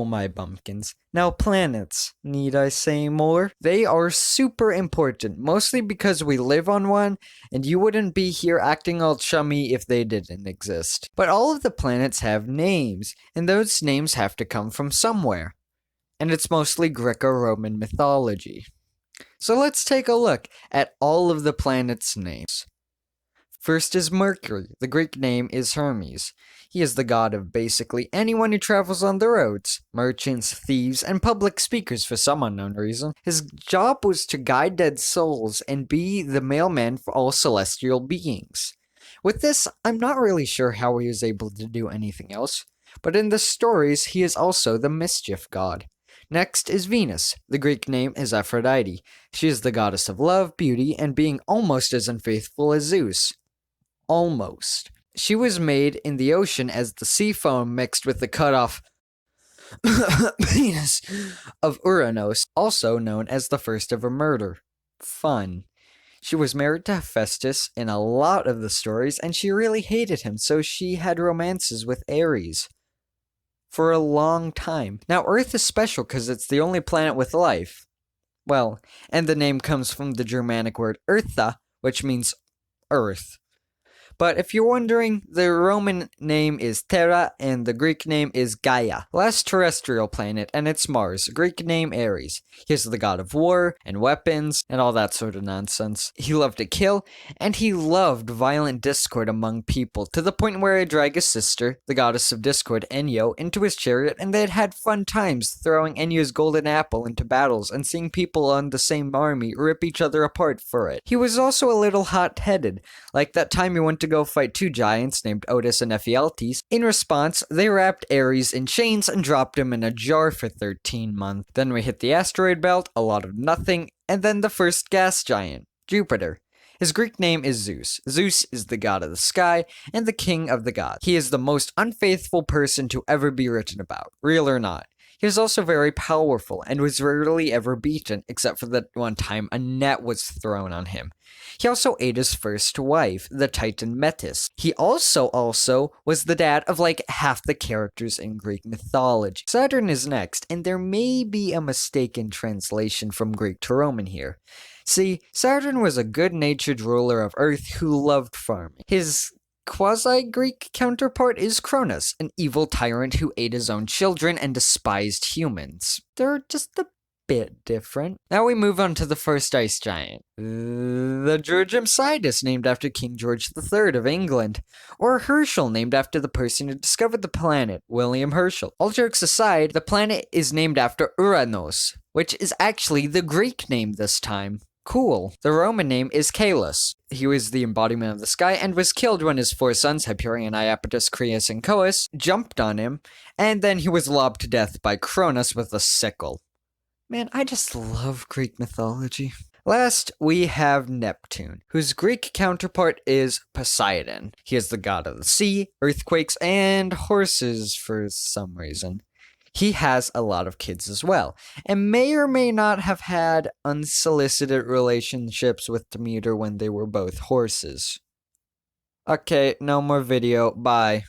my bumpkins. Now planets, need I say more? They are super important, mostly because we live on one, and you wouldn't be here acting all chummy if they didn't exist. But all of the planets have names, and those names have to come from somewhere. And it's mostly Greco-Roman mythology. So let's take a look at all of the planets' names. First is Mercury. The Greek name is Hermes. He is the god of basically anyone who travels on the roads, merchants, thieves, and public speakers for some unknown reason. His job was to guide dead souls and be the mailman for all celestial beings. With this, I'm not really sure how he was able to do anything else, but in the stories, he is also the mischief god. Next is Venus. The Greek name is Aphrodite. She is the goddess of love, beauty, and being almost as unfaithful as Zeus. Almost. She was made in the ocean as the sea foam mixed with the cut-off penis of Uranos, also known as the first of a murder. Fun. She was married to Hephaestus in a lot of the stories, and she really hated him, so she had romances with Ares for a long time. Now, Earth is special because it's the only planet with life. Well, and the name comes from the Germanic word Eartha, which means earth. But if you're wondering, the Roman name is Terra and the Greek name is Gaia. Last terrestrial planet, and it's Mars. Greek name Ares. He's the god of war and weapons and all that sort of nonsense. He loved to kill, and he loved violent discord among people, to the point where he dragged his sister, the goddess of discord, Enyo, into his chariot, and they had fun times throwing Enyo's golden apple into battles and seeing people on the same army rip each other apart for it. He was also a little hot-headed, like that time he went to go fight two giants named Otis and Ephialtes. In response, they wrapped Ares in chains and dropped him in a jar for 13 months. Then we hit the asteroid belt, a lot of nothing, and then the first gas giant, Jupiter. His Greek name is Zeus. Zeus is the god of the sky and the king of the gods. He is the most unfaithful person to ever be written about, real or not. He was also very powerful and was rarely ever beaten, except for that one time a net was thrown on him. He also ate his first wife, the Titan Metis. He also was the dad of like half the characters in Greek mythology. Saturn is next, and there may be a mistaken translation from Greek to Roman here. See, Saturn was a good-natured ruler of Earth who loved farming. His quasi-Greek counterpart is Cronus, an evil tyrant who ate his own children and despised humans. They're just a bit different. Now we move on to the first ice giant, the Georgium Sidus, named after King George III of England, or Herschel, named after the person who discovered the planet, William Herschel. All jokes aside, the planet is named after Uranos, which is actually the Greek name this time. Cool. The Roman name is Caelus. He was the embodiment of the sky and was killed when his four sons, Hyperion, Iapetus, Creus, and Coeus, jumped on him, and then he was lobbed to death by Cronus with a sickle. Man, I just love Greek mythology. Last, we have Neptune, whose Greek counterpart is Poseidon. He is the god of the sea, earthquakes, and horses for some reason. He has a lot of kids as well, and may or may not have had unsolicited relationships with Demeter when they were both horses. Okay, no more video, bye.